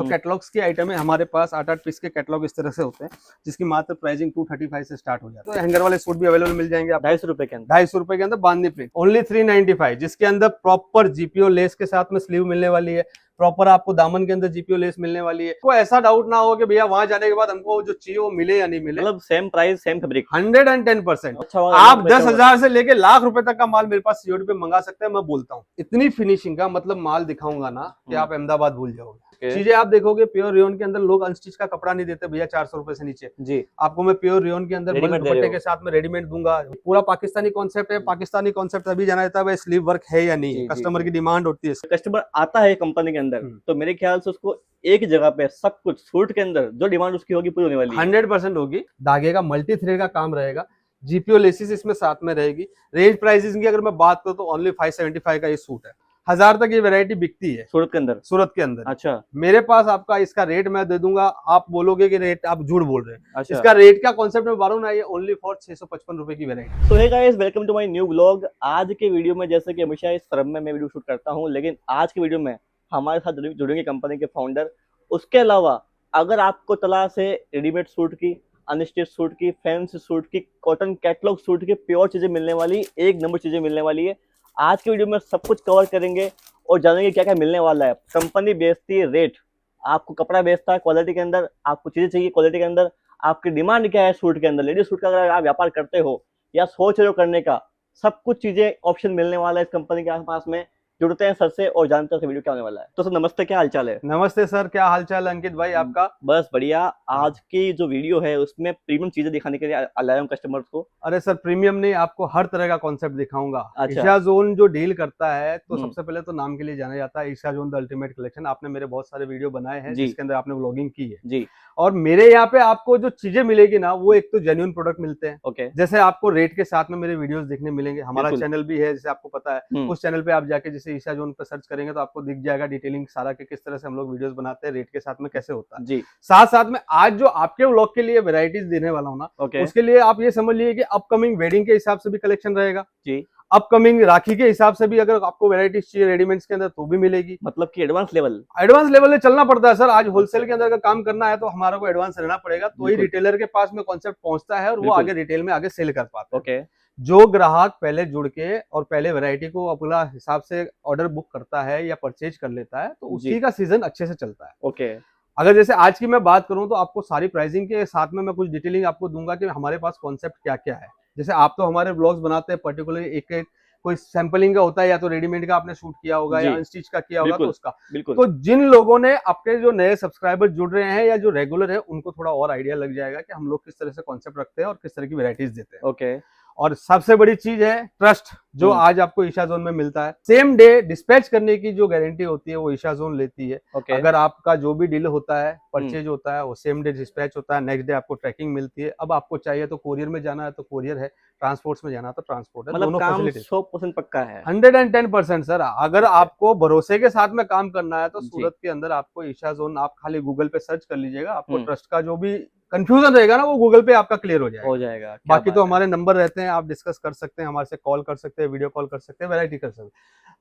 Catalogues की item है हमारे पास 8-8 पीस के कैटलॉग इस तरह से होते हैं, जिसकी मात्र प्राइसिंग 235 से स्टार्ट हो जाती है। तो हैंगर वाले सूट भी अवेलेबल मिल जाएंगे आप 250 रुपए के अंदर, 250 रुपए के अंदर बांधनी प्रिंट, ओनली 395, जिसके अंदर प्रॉपर जीपीओ लेस के साथ में स्लीव मिलने वाली है, प्रॉपर आपको दामन के अंदर जीपीओ लेस मिलने वाली है। तो ऐसा डाउट ना हो कि भैया वहां जाने के बाद हमको जो चाहिए वो मिले या नहीं मिले, मतलब सेम प्राइस सेम फैब्रिक 110%। अच्छा आप 10,000 से लेके लाख रुपए तक का माल मेरे पास सीओडी पे मंगा सकते हैं। मैं बोलता हूँ इतनी फिनिशिंग का मतलब माल दिखाऊंगा ना कि आप अहमदाबाद भूल जाओगे। चीजें आप देखोगे प्योर रेयन के अंदर लोग अनस्टिच का कपड़ा नहीं देते भैया 400 रुपए से नीचे जी, आपको मैं प्योर रेयन के अंदर दुपट्टे के साथ में रेडीमेड दूंगा। पूरा पाकिस्तानी कॉन्सेप्ट है, पाकिस्तानी कॉन्सेप्ट अभी जाना जाता है स्लीव वर्क है या नहीं, कस्टमर की डिमांड होती है। कस्टमर आता है कंपनी के अंदर तो मेरे ख्याल से उसको एक जगह पे सब कुछ सूट के अंदर जो डिमांड उसकी होगी पूरी होने वाली है, 100% होगी। धागे का मल्टी थ्रेड का काम रहेगा, जीपीओ लेसिस इसमें साथ में रहेगी। रेंज प्राइसेस की अगर मैं बात करूं तो ओनली 575 का ये सूट है, 1000 तक ये वैरायटी बिकती है सूरत के अंदर। अच्छा, मेरे पास आपका इसका रेट मैं दे दूंगा, आप बोलोगे कि रेट आप झूठ बोल रहे हैं। अच्छा, इसका रेट का कॉन्सेप्ट में बारू ना, ये ओनली फॉर 655 रुपए की variety. So hey guys, welcome to my new vlog. आज के वीडियो में जैसे कि हमेशा इस फर्म में मैं वीडियो शूट करता हूं, लेकिन आज के वीडियो में हमारे साथ जुड़ेंगे कंपनी के फाउंडर। उसके अलावा अगर आपको तलाश है रेडीमेड सूट की, अनस्टिच सूट की, फैंसी सूट की, कॉटन कैटलॉग सूट की, प्योर चीजें मिलने वाली, एक नंबर चीजें मिलने वाली है। आज की वीडियो में सब कुछ कवर करेंगे और जानेंगे क्या क्या मिलने वाला है। कंपनी बेचती है रेट, आपको कपड़ा बेचता है क्वालिटी के अंदर, आपको चीजें चाहिए क्वालिटी के अंदर, आपकी डिमांड क्या है सूट के अंदर, लेडीज सूट का अगर आप व्यापार करते हो या सोच रहे हो करने का, सब कुछ चीजें ऑप्शन मिलने वाला है इस कंपनी के आसपास में। जुड़ते हैं सर से और जानते हैं वीडियो क्या होने वाला है। तो सर नमस्ते, क्या हालचाल है? नमस्ते सर, क्या हालचाल अंकित भाई आपका? बस बढ़िया। आज की जो वीडियो है उसमें प्रीमियम चीजें दिखाने के लिए लाया हूं कस्टमर्स को। अरे सर प्रीमियम नहीं, आपको हर तरह का कॉन्सेप्ट दिखाऊंगा। अच्छा। ईशा जोन जो डील करता है तो सबसे पहले तो नाम के लिए जाना जाता है Isha zone the ultimate collection. आपने मेरे बहुत सारे वीडियो बनाए हैं जिसके अंदर आपने व्लॉगिंग की है जी, और मेरे यहाँ पे आपको जो चीजें मिलेगी ना वो एक तो जेन्युइन प्रोडक्ट मिलते हैं। ओके, जैसे आपको रेट के साथ में मेरे वीडियोस देखने मिलेंगे। हमारा चैनल भी है जैसे आपको पता है, उस चैनल पे आप जाके जैसे ईशा जोन पे सर्च करेंगे तो आपको दिख जाएगा डिटेलिंग सारा कि किस तरह से हम लोग वीडियोस बनाते हैं, रेट के साथ में कैसे होता है जी। साथ साथ में आज जो आपके व्लॉग के लिए वेराइटीज देने वाला हूँ ना, उसके लिए आप ये समझ लीजिए कि अपकमिंग वेडिंग के हिसाब से भी कलेक्शन रहेगा जी, अपकमिंग राखी के हिसाब से भी अगर आपको वैरायटीज चाहिए रेडीमेड्स के अंदर तो भी मिलेगी। मतलब कि एडवांस लेवल में चलना पड़ता है सर। आज होलसेल के अंदर का काम करना है तो हमारा को एडवांस रहना पड़ेगा, तो ही रिटेलर के पास में कॉन्सेप्ट पहुंचता है और वो आगे रिटेल में आगे सेल कर पाता है। ओके, जो ग्राहक पहले जुड़ के और पहले वैरायटी को अपना हिसाब से ऑर्डर बुक करता है या परचेज कर लेता है तो उसी का सीजन अच्छे से चलता है। ओके, अगर जैसे आज की मैं बात करूं तो आपको सारी प्राइसिंग के साथ में मैं कुछ डिटेलिंग आपको दूंगा कि हमारे पास कॉन्सेप्ट क्या क्या है। जैसे आप तो हमारे ब्लॉग्स बनाते हैं, पर्टिकुलरली एक कोई सैंपलिंग का होता है, या तो रेडीमेड का आपने शूट किया होगा या अनस्टिच का किया होगा तो उसका। तो जिन लोगों ने आपके जो नए सब्सक्राइबर जुड़ रहे हैं या जो रेगुलर है उनको थोड़ा और आइडिया लग जाएगा कि हम लोग किस तरह से कॉन्सेप्ट रखते हैं और किस तरह की वेराइटीज देते हैं। ओके, और सबसे बड़ी चीज है ट्रस्ट, जो आज आपको ईशा जोन में मिलता है। सेम डे डिस्पैच करने की जो गारंटी होती है वो ईशा जोन लेती है। अगर आपका जो भी डील होता है, परचेज होता है, वो सेम डे डिस्पैच होता है, नेक्स्ट डे आपको ट्रैकिंग मिलती है। अब आपको चाहिए तो कोरियर में जाना है तो कोरियर है, ट्रांसपोर्ट्स में जाना है तो ट्रांसपोर्ट है, मतलब दोनों फैसिलिटी 100% पक्का है। 110% सर। अगर आपको भरोसे के साथ में काम करना है तो सूरत के अंदर आपको ईशा जोन, आप खाली गूगल पे सर्च कर लीजिएगा, आपको ट्रस्ट का जो भी कंफ्यूजन रहेगा ना वो गूगल पे आपका क्लियर हो जाएगा। बाकी तो हमारे नंबर रहते हैं, आप डिस्कस कर सकते हैं, हमारे से कॉल कर सकते हैं, वीडियो कॉल कर सकते हैं, वैरायटी कर सकते हैं।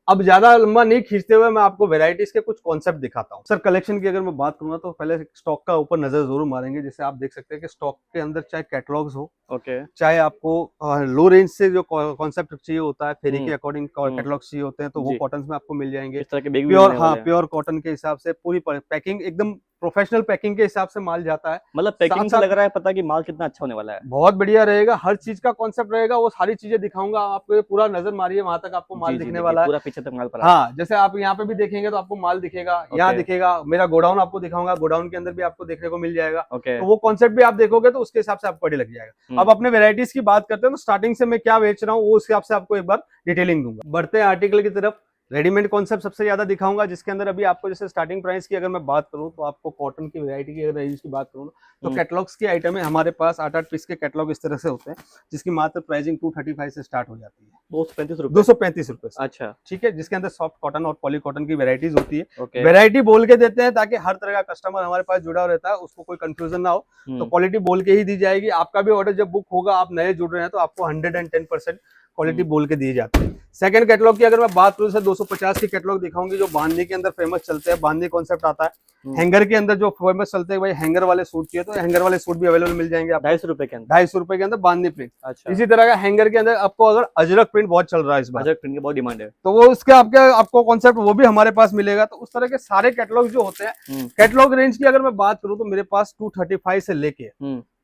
अब ज्यादा लंबा नहीं खींचते हुए मैं आपको वैरायटीज के कुछ कॉन्सेप्ट दिखाता हूँ। सर कलेक्शन की अगर मैं बात करूंगा तो पहले स्टॉक का ऊपर नजर जरूर मारेंगे। जैसे आप देख सकते हैं कि स्टॉक के अंदर चाहे कैटलॉग्स हो, चाहे आपको लो रेंज से जो कॉन्सेप्ट चाहिए होता है, फेरी के अकॉर्डिंग कैटलॉग चाहिए होते हैं तो वो कॉटन में आपको मिल जाएंगे। प्योर, हाँ प्योर कॉटन के हिसाब से पूरी पैकिंग एकदम प्रोफेशनल पैकिंग के हिसाब से माल जाता है। मतलब पैकिंग से लग रहा है पता कि माल कितना अच्छा होने वाला है। बहुत बढ़िया रहेगा, हर चीज का कॉन्सेप्ट रहेगा, वो सारी चीजें दिखाऊंगा आपको। पूरा नजर मारिए वहां तक आपको माल दिखने वाला है, पूरा पीछे तक माल पड़ा। हाँ, जैसे आप यहाँ पे भी देखेंगे तो आपको माल दिखेगा, यहाँ दिखेगा। मेरा गोडाउन आपको दिखाऊंगा, गोडाउन के अंदर भी आपको देखने को मिल जाएगा। तो वो कॉन्सेप्ट भी आप देखोगे तो उसके हिसाब से आपको पढ़े लग जाएगा। अब अपने वेराइटीज की बात करते हैं तो स्टार्टिंग से मैं क्या बेच रहा हूँ वो उस हिसाब से आपको एक बार डिटेलिंग दूंगा। बढ़ते हैं आर्टिकल की तरफ। रेडीमेड कॉन्सेप्ट सबसे ज्यादा दिखाऊंगा, जिसके अंदर अभी आपको जैसे स्टार्टिंग प्राइस की अगर मैं बात करूं तो आपको कॉटन की वैरायटी की अगर रेंज की बात करूं तो कैटलॉग्स की आइटम है हमारे पास 8-8 पीस के कैटलॉग इस तरह से होते हैं, जिसकी मात्र प्राइसिंग 235 से स्टार्ट हो जाती है। 235 रुपए। अच्छा, ठीक है, जिसके अंदर सॉफ्ट कॉटन और पॉली कॉटन की वेराइटीज होती है। वेरायटी बोल के देते हैं ताकि हर तरह का कस्टमर हमारे पास जुड़ा रहता है, उसको कोई कंफ्यूजन ना हो। तो क्वालिटी बोल के ही दी जाएगी। आपका भी ऑर्डर जब बुक होगा, आप नए जुड़ रहे हैं तो आपको 110% क्वालिटी बोल के दिए जाते हैं। सेकंड कैटलॉग की अगर मैं बात करूँ, 250 की कैटलॉग दिखाऊंगी जो बांधनी के अंदर फेमस चलते हैं। बांधनी कॉन्सेप्ट आता है। हैंगर के अंदर जो फेमस चलते हैं भाई, हैंगर वाले सूट चाहिए तो हैंगर वाले सूट भी अवेलेबल मिल जाएंगे आपको 250 रुपए के अंदर। 250 रुपए के अंदर बांधनी प्रिंट। अच्छा। इसी तरह का हैंगर के अंदर आपको अगर अजरक प्रिंट बहुत चल रहा है इस बार, अजरक प्रिंट की बहुत डिमांड है, तो वो उसके आपको कॉन्सेप्ट वो भी हमारे पास मिलेगा। तो उस तरह के सारे कैटलॉग जो होते हैं, कैटलॉग रेंज की अगर मैं बात करूँ तो मेरे पास 235 से लेके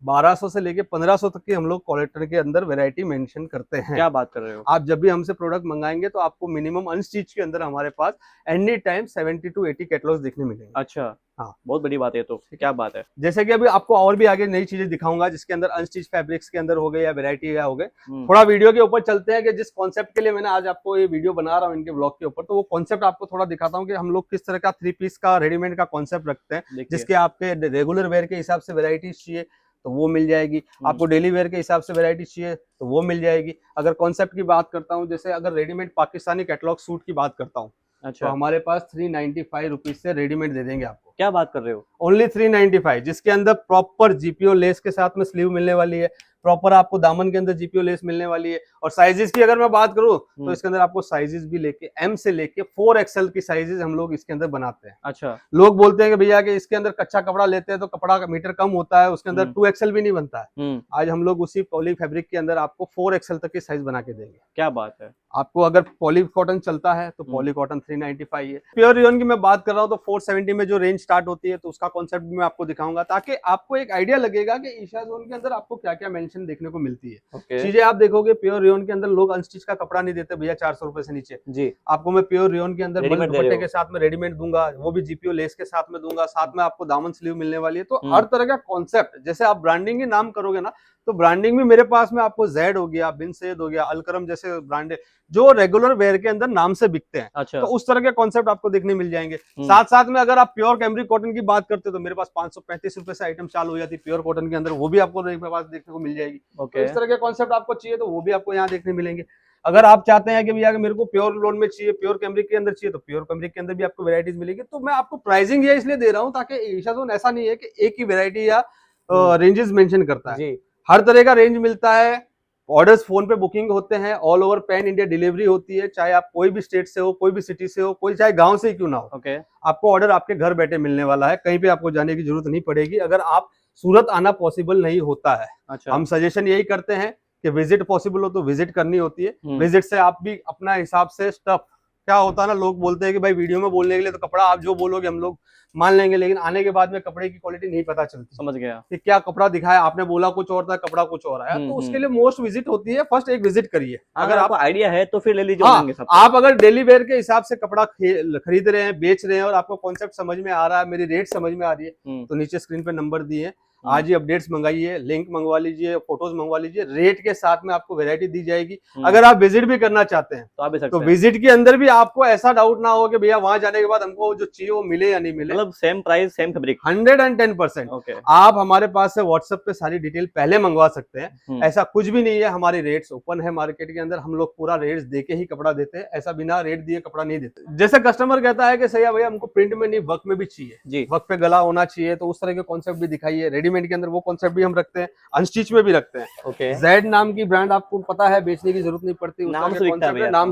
1200 से लेके 1500 तक की हम लोग कॉलेक्टर के अंदर वैरायटी मेंशन करते हैं। क्या बात कर रहे हो। आप जब भी हमसे प्रोडक्ट मंगाएंगे तो आपको मिनिमम अनस्टिच के अंदर हमारे पास एनी टाइम 70 to 80 कैटलॉग्स देखने मिलेंगे। अच्छा, हाँ, बहुत बड़ी बात है। तो क्या बात है। जैसे कि अभी आपको और भी आगे नई चीजें दिखाऊंगा जिसके अंदर अनस्टिच फैब्रिक्स के अंदर हो गए या वैरायटी हो गए। थोड़ा वीडियो के ऊपर चलते हैं कि जिस कॉन्सेप्ट के लिए मैंने आज आपको ये वीडियो बना रहा हूँ इनके ब्लॉग के ऊपर, तो वो कॉन्सेप्ट आपको थोड़ा दिखाता हूँ कि हम लोग किस तरह का 3 पीस का रेडीमेड का कॉन्सेप्ट रखते हैं। जिसके आपके रेगुलर वेयर के हिसाब से वैरायटीज चाहिए तो वो मिल जाएगी, आपको डेली वेयर के हिसाब से वैरायटी चाहिए तो वो मिल जाएगी। अगर कॉन्सेप्ट की बात करता हूँ, जैसे अगर रेडीमेड पाकिस्तानी कैटलॉग सूट की बात करता हूँ, अच्छा, तो हमारे पास 395 रुपीज से रेडीमेड दे देंगे आपको। क्या बात कर रहे हो। ओनली 395, जिसके अंदर प्रॉपर जीपीओ लेस के साथ में स्लीव मिलने वाली है, प्रॉपर आपको दामन के अंदर जीपीओ लेस मिलने वाली है। और साइजेस की अगर मैं बात करूं तो इसके अंदर आपको साइजेस भी लेके एम से लेके 4XL की साइजेस हम लोग इसके अंदर बनाते हैं। अच्छा, लोग बोलते हैं कि भैया कि इसके अंदर कच्चा कपड़ा लेते हैं तो कपड़ा का मीटर कम होता है, उसके अंदर 2XL भी नहीं बनता है। आज हम लोग उसी पॉली फैब्रिक के अंदर आपको 4XL तक की साइज बना के देंगे। क्या बात है। आपको अगर पॉली कॉटन चलता है तो पॉली कॉटन 395 है। प्योर रियोन की मैं बात कर रहा हूँ तो 470 में जो रेंज स्टार्ट होती है, तो उसका कॉन्सेप्ट भी मैं आपको दिखाऊंगा ताकि आपको एक आइडिया लगेगा कि ईशा जोन के अंदर आपको क्या क्या मेंशन देखने को मिलती है। चीजें आप देखोगे प्योर रियोन के अंदर लोग अनस्टिच का कपड़ा नहीं देते भैया 400 रुपए से नीचे जी। आपको मैं प्योर रियोन के अंदर दुपट्टे के साथ में रेडीमेड दूंगा, वो भी जीपीओ लेस के साथ में दूंगा, साथ में आपको दामन स्लीव मिलने वाली है। तो हर तरह का कॉन्सेप्ट, जैसे आप ब्रांडिंग के नाम करोगे ना, तो ब्रांडिंग भी मेरे पास में आपको जेड हो गया, बिन सैयद हो गया, अलकरम जैसे ब्रांड जो रेगुलर वेयर के अंदर नाम से बिकते हैं। अच्छा। तो उस तरह के कॉन्सेप्ट आपको देखने मिल जाएंगे। साथ साथ में अगर आप प्योर कैमरिक कॉटन की बात करते हो तो मेरे पास 535 रुपए से आइटम चालू हो जाती है प्योर कॉटन के अंदर, वो भी आपको मेरे पास देखने को मिल जाएगी। तो इस तरह के कॉन्सेप्ट आपको चाहिए तो वो भी आपको यहाँ देखने मिलेंगे। अगर आप चाहते हैं कि भैया मेरे को प्योर लोन में चाहिए, प्योर कैमरिक के अंदर चाहिए, तो प्योर कैमरिक के अंदर भी आपको वैरायटीज मिलेगी। तो मैं आपको प्राइसिंग ये इसलिए दे रहा हूँ ताकि ईशा जोन ऐसा नहीं है कि एक ही वैरायटी या रेंजेस मेंशन करता है। हर तरह का रेंज मिलता है। ऑर्डर्स फोन पे बुकिंग होते हैं, all over pan India delivery होती है, चाहे आप कोई भी स्टेट से हो, कोई भी सिटी से हो, कोई चाहे गांव से ही क्यों ना हो। आपको ऑर्डर आपके घर बैठे मिलने वाला है, कहीं पे आपको जाने की जरूरत नहीं पड़ेगी। अगर आप सूरत आना पॉसिबल नहीं होता है, अच्छा, हम सजेशन यही करते हैं कि विजिट पॉसिबल हो तो विजिट करनी होती है। विजिट से आप भी अपना हिसाब से स्टफ, क्या होता है ना, लोग बोलते हैं कि भाई वीडियो में बोलने के लिए तो कपड़ा आप जो बोलोगे हम लोग मान लेंगे, लेकिन आने के बाद में कपड़े की क्वालिटी नहीं पता चलती। समझ गया कि क्या कपड़ा दिखाया आपने, बोला कुछ और था, कपड़ा कुछ और आया। तो उसके लिए मोस्ट विजिट होती है, फर्स्ट एक विजिट करिए। अगर आपको आइडिया है तो फिर ले लीजिए। हाँ, आप अगर डेली वेयर के हिसाब से कपड़ा खरीद रहे हैं, बेच रहे हैं और आपको कॉन्सेप्ट समझ में आ रहा है, मेरी रेट समझ में आ रही है, तो नीचे स्क्रीन पे नंबर दिए हैं, आज ही अपडेट्स मंगाइए, लिंक मंगवा लीजिए, फोटोज मंगवा लीजिए, रेट के साथ में आपको वैरायटी दी जाएगी। अगर आप विजिट भी करना चाहते हैं तो आप भी सकते हैं। विजिट के अंदर भी आपको ऐसा डाउट ना हो कि भैया वहां जाने के बाद हमको जो चाहिए वो मिले या नहीं मिले, मतलब सेम प्राइस सेम फैब्रिक 110%। आप हमारे पास से व्हाट्सएप पे सारी डिटेल पहले मंगवा सकते हैं। ऐसा कुछ भी नहीं है, हमारी रेट्स ओपन है मार्केट के अंदर, हम लोग पूरा रेट्स देके ही कपड़ा देते हैं, ऐसा बिना रेट दिए कपड़ा नहीं देते। जैसे कस्टमर कहता है कि सही भैया हमको प्रिंट में नहीं वर्क में भी चाहिए, वर्क पे गला होना चाहिए, तो उस तरह के कॉन्सेप्ट भी दिखाइए। रेडीमेड के अंदर वो कॉन्सेप्ट भी हम रखते हैं, अनस्टिच में भी रखते हैं। जेड नाम की ब्रांड आपको पता है, बेचने की जरूरत नहीं पड़ती, नाम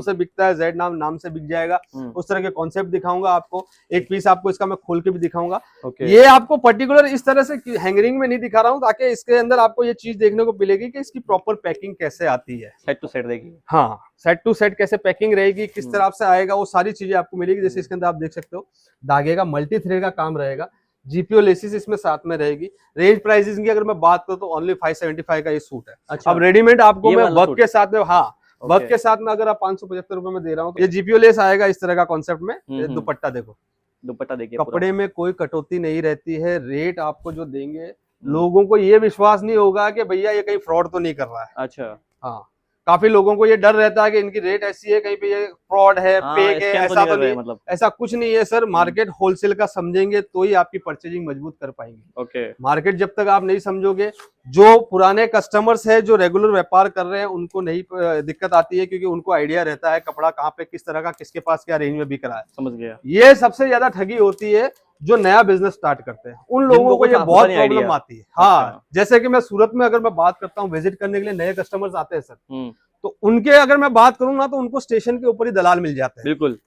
से बिकता है, जेड नाम से बिक जाएगा। उस तरह के कॉन्सेप्ट दिखाऊंगा आपको, एक पीस आपको इसका मैं खोल के भी दिखाऊंगा। ये आपको पर्टिकुलर इस तरह से हैंगरिंग में नहीं दिखा रहा हूँ ताकि इसके अंदर आपको ये चीज देखने को मिलेगी कि इसकी प्रॉपर पैकिंग कैसे आती है, सेट टू सेट रहेगी। हाँ, सेट टू सेट कैसे पैकिंग रहेगी, किस तरह से आएगा, वो सारी चीजें आपको मिलेगी। जैसे इसके अंदर आप देख सकते हो धागे का मल्टी थ्रेड का काम रहेगा, जीपीओ लेसिस इसमें साथ में रहेगी। रेंज प्राइसेस की अगर मैं बात करूं तो ओनली 575 का ये सूट है। अच्छा, अब रेडीमेड आपको मैं वर्क के साथ में, हाँ वर्क के साथ में अगर आप 575 रुपए में दे रहा हूँ, ये जीपीओ लेस आएगा इस तरह का कॉन्सेप्ट में। दुपट्टा देखो, दुपट्टा देखिए, कपड़े में कोई कटौती नहीं रहती है। रेट आपको जो देंगे, लोगों को ये विश्वास नहीं होगा कि भैया ये कहीं फ्रॉड तो नहीं कर रहा है। अच्छा, हाँ, काफी लोगों को ये डर रहता है कि इनकी रेट ऐसी है, कहीं पे ये फ्रॉड है, फेक है, ऐसा तो नहीं, मतलब ऐसा कुछ नहीं है सर। मार्केट होलसेल का समझेंगे तो ही आपकी परचेजिंग मजबूत कर पाएंगे। ओके, मार्केट जब तक आप नहीं समझोगे, जो पुराने कस्टमर्स है जो रेगुलर व्यापार कर रहे हैं उनको नहीं दिक्कत आती है, क्योंकि उनको आइडिया रहता है कपड़ा कहाँ पे किस तरह का किसके पास क्या रेंज में बिक रहा है। समझ गया। ये सबसे ज्यादा ठगी होती है जो नया बिजनेस स्टार्ट करते हैं, उन लोगों को ये बहुत प्रॉब्लम आती है। हाँ, जैसे कि मैं सूरत में अगर मैं बात करता हूँ, विजिट करने के लिए नए कस्टमर्स आते हैं सर, तो उनके अगर मैं बात करूँ ना, तो उनको स्टेशन के ऊपर ही दलाल मिल जाते हैं। बिल्कुल,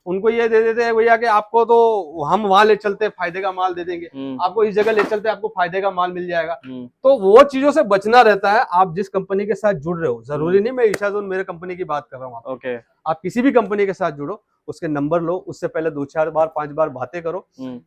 उनको ये दे देते हैं भैया कि आपको तो हम वहां ले चलते फायदे का माल दे देंगे, आपको इस जगह ले चलते आपको फायदे का माल मिल जाएगा। तो वो चीजों से बचना रहता है। आप जिस कंपनी के साथ जुड़ रहे हो, जरूरी नहीं मैं ईशा जोन मेरे कंपनी की बात कर रहा हूँ, ओके, आप किसी भी कंपनी के साथ जुड़ो, उसके नंबर लो, उससे पहले 2-4 बार 5 बार बातें करो,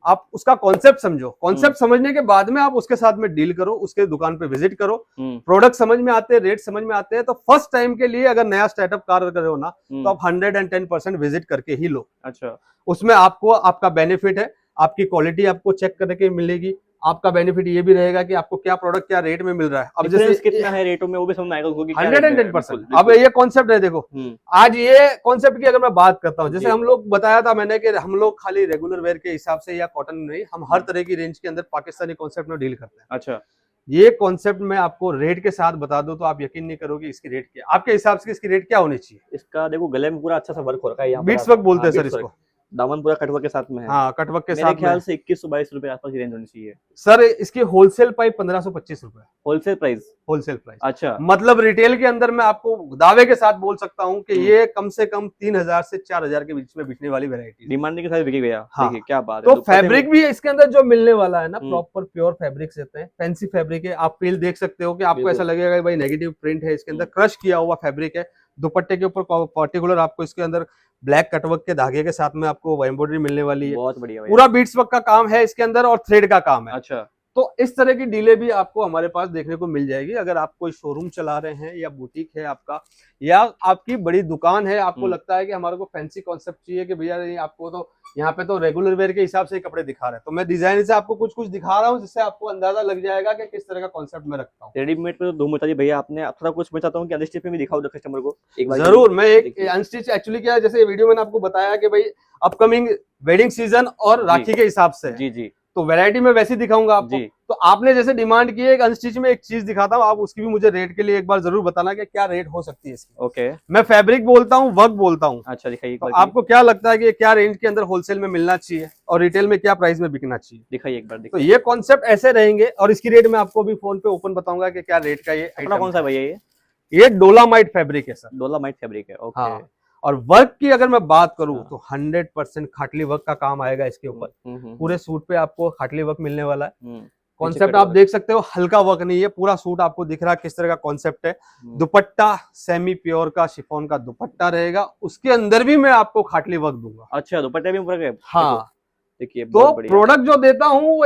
आप उसका कॉन्सेप्ट समझो, कॉन्सेप्ट समझने के बाद में आप उसके साथ में डील करो, उसके दुकान पे विजिट करो, प्रोडक्ट समझ में आते हैं, रेट समझ में आते हैं, तो फर्स्ट टाइम के लिए अगर नया स्टार्टअप कार्य कर रहे हो ना, तो आप 110% विजिट करके ही लो। अच्छा, उसमें आपको आपका बेनिफिट है, आपकी क्वालिटी आपको चेक करके मिलेगी, आपका बेनिफिट ये भी रहेगा कि आपको क्या प्रोडक्ट क्या रेट में मिल रहा है। अब जैसे कितना है रेटों में वो भी समझ में आएगा उनको कि 110%। अब ये कॉन्सेप्ट है, देखो आज ये कॉन्सेप्ट की अगर मैं बात करता हूँ, जैसे हम लोग बताया था मैंने कि हम लोग खाली रेगुलर वेयर के हिसाब से या कॉटन नहीं, हम हर तरह की रेंज के अंदर पाकिस्तानी कॉन्सेप्ट में डील करते हैं। अच्छा, ये कॉन्सेप्ट में आपको रेट के साथ बता दो तो आप यकीन नहीं करोगे इसकी रेट क्या, आपके हिसाब से इसकी रेट क्या होनी चाहिए। इसका देखो गले में पूरा अच्छा सा वर्क हो रखा है, बीट्स वर्क बोलते हैं सर इसको, दामन पूरा कटवर्क के साथ में है। हाँ, कटवर्क के साथ। मेरे ख्याल से 2122 रुपए आसपास की रेंज होनी चाहिए सर। इसकी होलसेल प्राइस 1525 रुपए, होलसेल प्राइस। होलसेल प्राइस, अच्छा, मतलब रिटेल के अंदर मैं आपको दावे के साथ बोल सकता हूँ कि ये कम से कम 3000 से 4000 के बीच में बिकने वाली वैरायटी, डिमांडिंग के साथ बिकी गया। हाँ, देखिए क्या बात है। तो फैब्रिक भी इसके अंदर जो मिलने वाला है ना, प्रॉपर प्योर फैब्रिक्स रहते हैं, फैंसी फैब्रिक है। आप फील देख सकते हो कि आपको ऐसा लगेगा कि भाई नेगेटिव प्रिंट है, इसके अंदर क्रश किया हुआ फैब्रिक है। दुपट्टे के ऊपर पर्टिकुलर आपको इसके अंदर ब्लैक कटवर्क के धागे के साथ में आपको एम्ब्रॉयडरी मिलने वाली है। बहुत बढ़िया, पूरा बीट्स वर्क का काम है इसके अंदर और थ्रेड का काम है। अच्छा, तो इस तरह की डीले भी आपको हमारे पास देखने को मिल जाएगी। अगर आप कोई शोरूम चला रहे हैं या बुटीक है आपका, या आपकी बड़ी दुकान है, आपको लगता है कि हमारे को फैंसी कॉन्सेप्ट चाहिए कि भैया आपको तो यहाँ पे तो रेगुलर वेयर के हिसाब से कपड़े दिखा रहे हैं, तो मैं डिजाइन से आपको कुछ कुछ दिखा रहा हूँ जिससे आपको अंदाजा लग जाएगा कि किस तरह का कॉन्सेप्ट मैं रखता हूँ। रेडीमेड पे तो धूम मचा दी भैया आपने, अब थोड़ा कुछ मैं चाहता हूँ कि अनस्टिच में भी दिखाओ कस्टमर को एक बार। जरूर, मैं एक अनस्टिच एक्चुअली क्या है, जैसे वीडियो मैंने आपको बताया कि भाई अपकमिंग वेडिंग सीजन और राखी के हिसाब से, जी जी, तो वैरायटी में वैसी दिखाऊंगा आपको। तो आपने जैसे डिमांड की है एक अनस्टिच में एक चीज दिखाता हूँ, आप उसकी भी मुझे रेट के लिए एक बार जरूर बताना कि क्या रेट हो सकती है इसकी। ओके, मैं फैब्रिक बोलता हूँ, वर्क बोलता हूँ। अच्छा, दिखाइए। तो आपको क्या लगता है कि क्या रेंज के अंदर होलसेल में मिलना चाहिए और रिटेल में क्या प्राइस में बिकना चाहिए, दिखाइए एक बार। तो ये कॉन्सेप्ट ऐसे रहेंगे और इसकी रेट मैं आपको भी फोन पे ओपन बताऊंगा कि क्या रेट का ये आइटम कौन सा भैया। ये डोलामाइट फैब्रिक है सर, डोलामाइट फैब्रिक है, ओके। हाँ। और वर्क की अगर मैं बात करूं तो 100% खाटली वर्क का काम आएगा इसके ऊपर। पूरे सूट पे आपको खाटली वर्क मिलने वाला है। कॉन्सेप्ट आप देख सकते हो, हल्का वर्क नहीं है, पूरा सूट आपको दिख रहा है किस तरह का कॉन्सेप्ट है। दुपट्टा सेमी प्योर का शिफॉन का दुपट्टा रहेगा, उसके अंदर भी मैं आपको खाटली वर्क दूंगा। अच्छा, दुपट्टे भी पूरा, हाँ, देखिए। तो प्रोडक्ट जो देता हूँ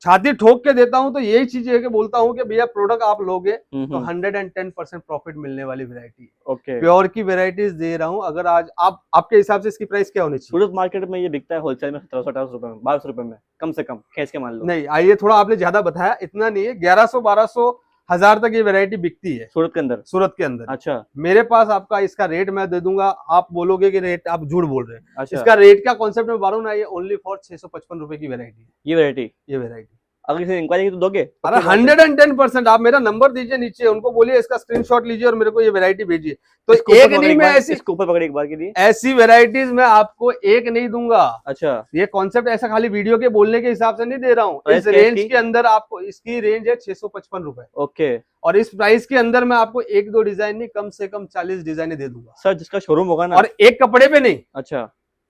छाती ठोक के देता हूँ, तो यही चीज है कि बोलता हूँ कि भैया प्रोडक्ट आप लोगे तो 110% प्रॉफिट मिलने वाली वैरायटी है। ओके, प्योर की वैरायटीज दे रहा हूँ। अगर आज आप आपके हिसाब से इसकी प्राइस क्या होनी चाहिए? सूरत मार्केट में ये बिकता है होलसेल में 1700-1800 रुपए में, 1200 रुपए में, कम से कम खींच के मान लो। नहीं, आइए थोड़ा आपने ज्यादा बताया, इतना नहीं है। 1100-1200 1000 तक ये वैरायटी बिकती है सूरत के अंदर। सूरत के अंदर। अच्छा, मेरे पास आपका इसका रेट मैं दे दूंगा, आप बोलोगे कि रेट आप झूठ बोल रहे हैं। अच्छा, इसका रेट का कॉन्सेप्ट में बारू ना, ये ओनली फॉर 655 रुपए की वैरायटी है। ये वैरायटी अगर किसी इंक्वायरी तो दोगे? अरे 110%। आप मेरा नंबर दीजिए नीचे, उनको बोलिए इसका स्क्रीनशॉट लीजिए और मेरे को ये वैरायटी भेजिए। तो एक नहीं, मैं ऐसी इसको ऊपर पकड़े एक बार के लिए, ऐसी वैरायटीज मैं आपको एक नहीं दूंगा। अच्छा, ये कॉन्सेप्ट ऐसा खाली वीडियो के बोलने के हिसाब से नहीं दे रहा हूँ। इस रेंज के अंदर आपको, इसकी रेंज है 655 रुपए। ओके, और इस प्राइस के अंदर मैं आपको 1-2 डिजाइन नहीं, कम से कम 40 डिजाइने दे दूंगा सर। जिसका शोरूम होगा ना, और एक कपड़े पे नहीं। अच्छा,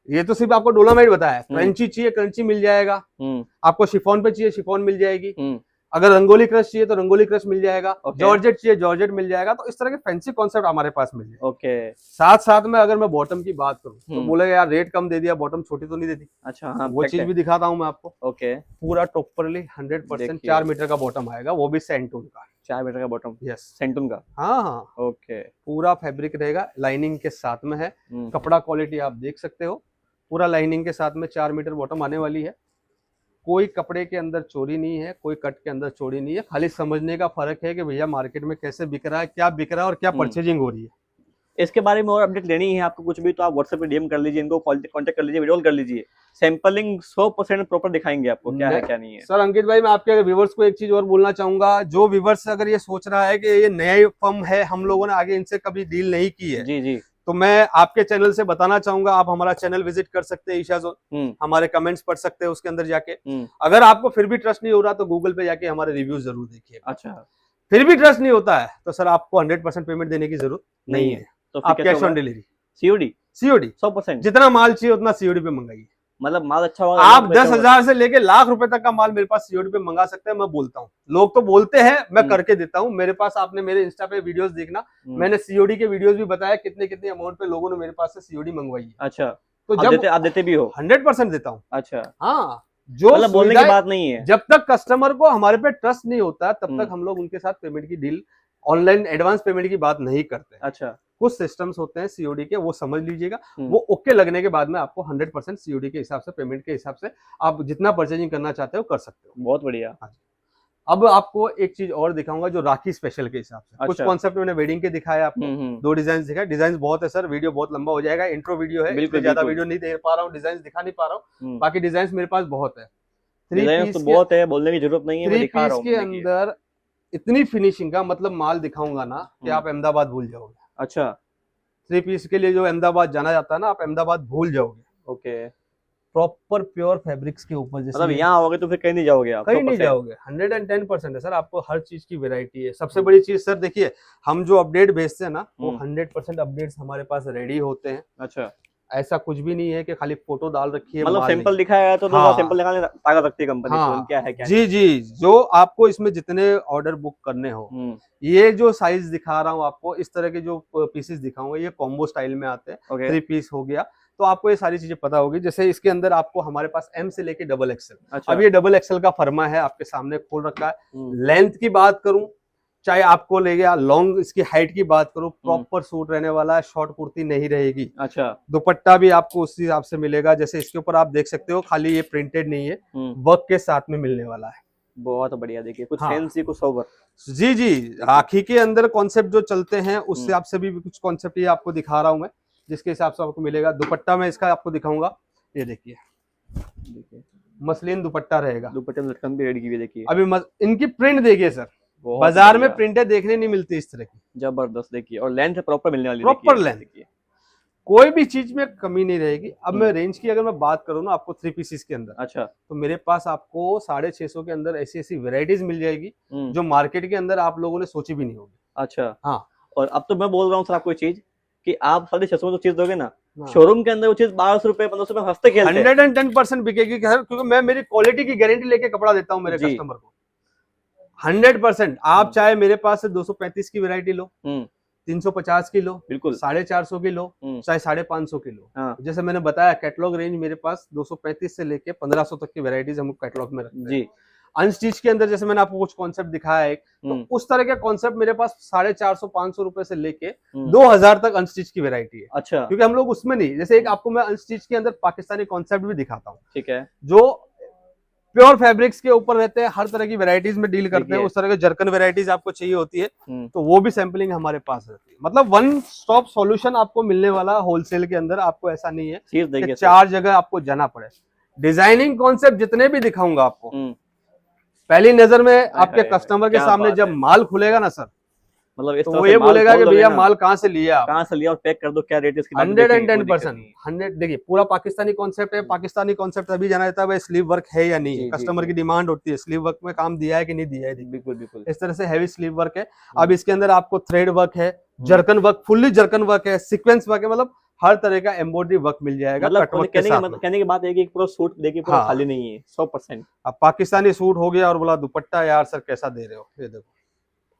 ये तो सिर्फ आपको डोलामाइट बताया। क्रंची चाहिए, क्रंची मिल जाएगा। आपको शिफॉन पे चाहिए, शिफॉन मिल जाएगी। अगर रंगोली क्रश चाहिए तो रंगोली क्रश मिल जाएगा। जॉर्जेट चाहिए, जॉर्जेट मिल जाएगा। तो इस तरह के फैंसी कॉन्सेप्ट हमारे पास मिल जाएगा। ओके, साथ साथ में अगर मैं बॉटम की बात करूं तो बोलेगा यार रेट कम दे दिया, बॉटम छोटी तो नहीं देती। अच्छा, हाँ, वो चीज भी दिखाता हूं मैं आपको। ओके, पूरा टॉपरली 100% 4 मीटर का बॉटम आएगा, वो भी सेंटून का। 4 मीटर का बॉटम, यस, सेंटून का। हाँ हाँ, ओके, पूरा फैब्रिक रहेगा, लाइनिंग के साथ में है। कपड़ा क्वालिटी आप देख सकते हो, पूरा लाइनिंग के साथ में 4 मीटर बॉटम आने वाली है। कोई कपड़े के अंदर चोरी नहीं है, कोई कट के अंदर चोरी नहीं है। खाली समझने का फर्क है कि भैया मार्केट में कैसे बिक रहा है, क्या बिक रहा है और क्या परचेजिंग हो रही है। इसके बारे में और अपडेट लेनी है आपको कुछ भी तो आप व्हाट्सएप पे डीएम कर लीजिए, इनको कांटेक्ट कर लीजिए, वीडियो कॉल कर लीजिए। सैंपलिंग 100% प्रॉपर दिखाएंगे आपको क्या है क्या नहीं है। सर अंकित भाई, मैं आपके व्यूवर्स को एक चीज और बोलना चाहूंगा। जो व्यूवर्स अगर ये सोच रहा है कि ये नया फर्म है, हम लोगों ने आगे इनसे कभी डील नहीं की है, जी जी, तो मैं आपके चैनल से बताना चाहूंगा, आप हमारा चैनल विजिट कर सकते हैं ईशा जोन, हमारे कमेंट्स पढ़ सकते हैं उसके अंदर जाके। अगर आपको फिर भी ट्रस्ट नहीं हो रहा तो गूगल पे जाके हमारे रिव्यूज जरूर देखिए। अच्छा, फिर भी ट्रस्ट नहीं होता है तो सर आपको 100% पेमेंट देने की जरूरत नहीं है। तो आप कैश ऑन डिलीवरी, सीओडी 100%, जितना माल चाहिए उतना सीओडी पे मंगाइए। मतलब माल अच्छा होगा, आप 10,000 से लेके लाख रुपए तक का माल मेरे पास सीओडी पे मंगा सकते हैं। मैं बोलता हूँ, लोग तो बोलते हैं, मैं करके देता हूँ। मेरे पास आपने मेरे इंस्टा पे वीडियोस देखना, मैंने सीओडी के वीडियोस भी बताया कितने कितने अमाउंट पे लोगों ने मेरे पास से सीओडी मंगवाई है। अच्छा, तो जब आप देते भी हो? 100% देता हूँ। अच्छा, हाँ, जो मतलब बोलने की बात नहीं है। जब तक कस्टमर को हमारे पे ट्रस्ट नहीं होता तब तक हम लोग उनके साथ पेमेंट की डील, ऑनलाइन एडवांस पेमेंट की बात नहीं करते। अच्छा, कुछ सिस्टम्स होते हैं सीओडी के, वो समझ लीजिएगा। वो ओके लगने के बाद में आपको 100% सीओडी के हिसाब से, पेमेंट के हिसाब से आप जितना परचेजिंग करना चाहते हो कर सकते हो। बहुत बढ़िया। हाँ, अब आपको एक चीज और दिखाऊंगा जो राखी स्पेशल के हिसाब से। कुछ कॉन्सेप्ट मैंने वेडिंग के दिखाया आपको, 2 डिजाइन दिखाए। डिजाइन बहुत है सर, वीडियो बहुत लंबा हो जाएगा, इंट्रो वीडियो है, इसलिए ज्यादा वीडियो नहीं दे पा रहा हूँ, डिजाइन दिखा नहीं पा रहा हूँ। बाकी डिजाइन मेरे पास बहुत है, 3 पीस तो बहुत है, बोलने की जरूरत नहीं है, मैं दिखा रहा हूं। के अंदर इतनी फिनिशिंग का मतलब माल दिखाऊंगा ना कि आप अहमदाबाद भूल जाओगे। अच्छा, 3 पीस के लिए जो अहमदाबाद जाना जाता है ना, आप अहमदाबाद भूल जाओगे। ओके, प्रॉपर प्योर फैब्रिक्स के ऊपर, जैसे मतलब यहाँ आओगे तो फिर कहीं नहीं जाओगे आप? कहीं नहीं जाओगे, 110% है सर। आपको हर चीज की वैरायटी है। सबसे बड़ी चीज सर देखिए, हम जो अपडेट भेजते हैं ना, वो 100% अपडेट्स हमारे पास रेडी होते हैं। अच्छा, ऐसा कुछ भी नहीं है कि खाली फोटो डाल रखी है, मतलब सिंपल दिखाया है तो सिंपल दिखाने ताकत रखती है कंपनी। हाँ, क्या है क्या जी जी, जो आपको इसमें जितने ऑर्डर बुक करने हो, ये जो साइज दिखा रहा हूँ आपको, इस तरह के जो पीसेस दिखाऊंगा, ये कॉम्बो स्टाइल में आते हैं। 3 पीस हो गया, तो आपको ये सारी चीजें पता होगी। जैसे इसके अंदर आपको हमारे पास एम से लेके डबल एक्सएल। अच्छा, अब ये डबल एक्सएल का फर्मा है, आपके सामने खोल रखा है। लेंथ की बात करूं, चाहे आपको ले गया लॉन्ग, इसकी हाइट की बात करूं, प्रॉपर सूट रहने वाला है, शॉर्ट कुर्ती नहीं रहेगी। अच्छा, दुपट्टा भी आपको उसी हिसाब से मिलेगा। जैसे इसके ऊपर आप देख सकते हो, खाली ये प्रिंटेड नहीं है, वर्क के साथ में मिलने वाला है। बहुत बढ़िया। देखिए, कुछ फैंसी, कुछ सोबर। जी जी, राखी के अंदर कॉन्सेप्ट जो चलते हैं उससे हिसाब से भी कुछ कॉन्सेप्ट ये आपको दिखा रहा हूं मैं, जिसके हिसाब से आपको मिलेगा। दुपट्टा में इसका आपको दिखाऊंगा, ये देखिए, मसलिन दुपट्टा रहेगा। दुपट्टे में लटकन भी रेडी की हुई, देखिए अभी इनकी प्रिंट देखिए सर, बाजार में प्रिंटें देखने नहीं मिलती इस तरह की, जबरदस्त। देखिए, और लेंथ प्रॉपर मिलने वाली, प्रॉपर लेंथ, कोई भी चीज में कमी नहीं रहेगी। अब मैं रेंज की अगर मैं बात करूँ ना आपको 3 पीसेस के अंदर, अच्छा, तो मेरे पास आपको 650 के अंदर ऐसी ऐसी वेराइटीज मिल जाएगी जो मार्केट के अंदर आप लोगों ने सोची भी नहीं होगी। अच्छा, हाँ। और अब तो मैं बोल रहा हूँ सर आपको चीज कि आप 650 में जो चीज दोगे ना, शोरूम के अंदर वो चीज 1200 रुपए 1500 रुपए हंसते खेलते 110% बिकेगी सर, क्योंकि मैं मेरी क्वालिटी की गारंटी लेके कपड़ा देता हूँ मेरे कस्टमर को। 100%। आप चाहे मेरे पास से 235 की वैरायटी लो, 350 की लो, बिल्कुल 450 की लो, चाहे 550 की लो। हाँ। जैसे मैंने बताया, कैटलॉग रेंज मेरे पास 235 से लेके 1500 तक की वैरायटीज हम कैटलॉग में रखते हैं। अनस्टिच के अंदर जैसे मैंने आपको कुछ कॉन्सेप्ट दिखाया है, तो उस तरह के कॉन्सेप्ट मेरे पास 450-500 रुपए से लेके 2000 तक अनस्टिच की वैरायटी है। अच्छा, क्योंकि हम लोग उसमें नहीं, जैसे एक आपको मैं अनस्टिच के अंदर पाकिस्तानी कॉन्सेप्ट भी दिखाता हूँ, ठीक है, जो प्योर फैब्रिक्स के ऊपर रहते हैं, हर तरह की वैरायटीज में डील करते हैं। उस तरह के जर्कन वैरायटीज आपको चाहिए होती है, तो वो भी सैंपलिंग हमारे पास रहती है। मतलब वन स्टॉप सॉल्यूशन आपको मिलने वाला होलसेल के अंदर। आपको ऐसा नहीं है कि 4 जगह आपको जाना पड़े। डिजाइनिंग कॉन्सेप्ट जितने भी दिखाऊंगा आपको, पहली नजर में आपके कस्टमर के सामने जब माल खुलेगा ना सर, मतलब तो वो ये बोलेगा कि भैया माल कहाँ से लिया, कहाँ से लिया और पैक कर दो, क्या रेट है इसकी। 110%। 100 देखिए, पूरा पाकिस्तानी कॉन्सेप्ट है। पाकिस्तानी कॉन्सेप्ट अभी जाना जाता है स्लीव वर्क है या नहीं, कस्टमर की डिमांड होती है स्लीव वर्क में काम दिया है कि नहीं दिया है। बिल्कुल बिल्कुल, इस तरह से हैवी स्लीव वर्क है। अब इसके अंदर आपको थ्रेड वर्क है, zircon work, fully zircon work है, सीक्वेंस वर्क है, मतलब हर तरह का एम्ब्रॉयडरी वर्क मिल जाएगा। मतलब कहने की बात है कि पूरा सूट देखिए, पूरा खाली नहीं है 100%। अब पाकिस्तानी सूट हो गया और बोला दुपट्टा यार सर कैसा दे रहे हो, ये देखो,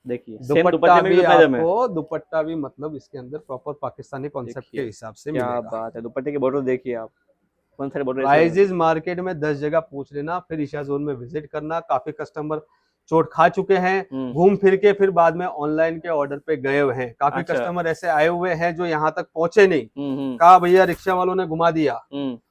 देखिए दुपट्टा भी आपको, दुपट्टा भी मतलब इसके अंदर प्रॉपर पाकिस्तानी कॉन्सेप्ट के हिसाब से मिलेगा। क्या बात है, दुपट्टे के बॉर्डर देखिए आप, कौन सा बॉर्डर। प्राइजेस मार्केट में 10 जगह पूछ लेना, फिर ईशा जोन में विजिट करना। काफी कस्टमर चोट खा चुके हैं घूम फिर के, फिर बाद में ऑनलाइन के ऑर्डर पे गए हुए हैं। काफी कस्टमर ऐसे आए हुए हैं जो यहाँ तक पहुंचे नहीं, कहा भैया रिक्शा वालों ने घुमा दिया,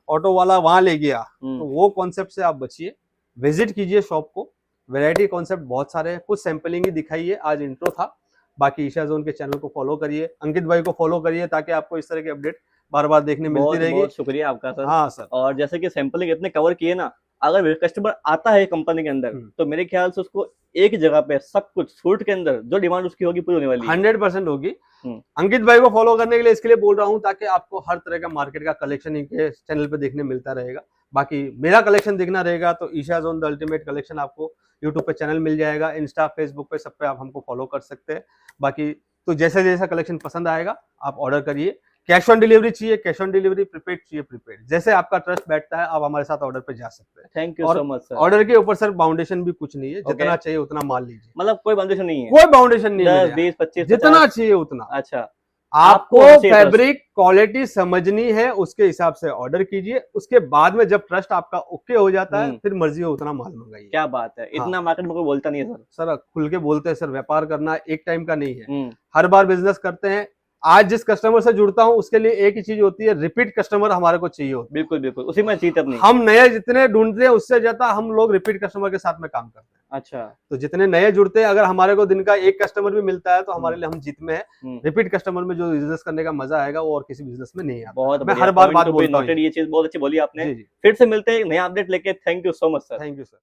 ऑटो वाला वहां ले गया। तो वो कॉन्सेप्ट से आप बचिए, विजिट कीजिए शॉप को। वैरायटी कॉन्सेप्ट बहुत सारे हैं, कुछ सैंपलिंग ही दिखाई है, आज इंट्रो था। बाकी ईशा जोन के चैनल को फॉलो करिए, अंकित भाई को फॉलो करिए, ताकि आपको इस तरह की अपडेट बार बार देखने मिलती रहेगी। बहुत शुक्रिया आपका सर। हाँ सर। और जैसे कि सैंपलिंग इतने कवर किए ना, अगर कस्टमर आता है कंपनी के अंदर, तो मेरे ख्याल से उसको एक जगह पे सब कुछ सूट के अंदर जो डिमांड उसकी होगी पूरी होने वाली है। 100% होगी। अंकित भाई को फॉलो करने के लिए इसके लिए बोल रहा हूँ, ताकि आपको हर तरह का मार्केट का कलेक्शन इनके चैनल पे देखने मिलता रहेगा। बाकी मेरा कलेक्शन देखना रहेगा तो Isha zone the ultimate collection आपको यूट्यूब पे चैनल मिल जाएगा, इंस्टा फेसबुक पे सब पे आप हमको फॉलो कर सकते हैं। बाकी तो जैसा जैसा कलेक्शन पसंद आएगा आप ऑर्डर करिए। कैश ऑन डिलीवरी चाहिए कैश ऑन डिलीवरी, प्रीपेड चाहिए प्रीपेड, जैसे आपका ट्रस्ट बैठता है आप हमारे साथ ऑर्डर पे जा सकते हैं। Thank you so much sir. Order के ऊपर सर बाउंडेशन भी कुछ नहीं है, जितना चाहिए उतना माल लीजिए, मतलब कोई बाउंडेशन नहीं है? कोई बाउंडेशन नहीं है, 10, 20, 25 जितना चाहिए उतना। अच्छा, आपको फैब्रिक क्वालिटी समझनी है उसके हिसाब से ऑर्डर कीजिए, उसके बाद में जब ट्रस्ट आपका ओके हो जाता है फिर मर्जी हो उतना माल मंगाइए। क्या बात है, इतना मार्केट में कोई बोलता नहीं है सर। सर खुल के बोलते हैं सर, व्यापार करना एक टाइम का नहीं है, हर बार बिजनेस करते हैं। आज जिस कस्टमर से जुड़ता हूं उसके लिए एक ही चीज होती है, रिपीट कस्टमर हमारे को चाहिए होता है। बिल्कुल बिल्कुल, उसी में जीत अपनी। हम नए जितने ढूंढते हैं उससे ज्यादा हम लोग रिपीट कस्टमर के साथ में काम करते हैं। अच्छा, तो जितने नए जुड़ते हैं, अगर हमारे को दिन का एक कस्टमर भी मिलता है तो हमारे लिए हम जीत में है। रिपीट कस्टमर में जो बिजनेस करने का मजा आएगा वो और किसी बिजनेस में नहीं आता। बहुत मैं हर बार बात बोलता हूं। ये चीज बहुत अच्छी बोली आपने। फिर से मिलते हैं नया अपडेट लेके। Thank you so much sir. Thank you sir.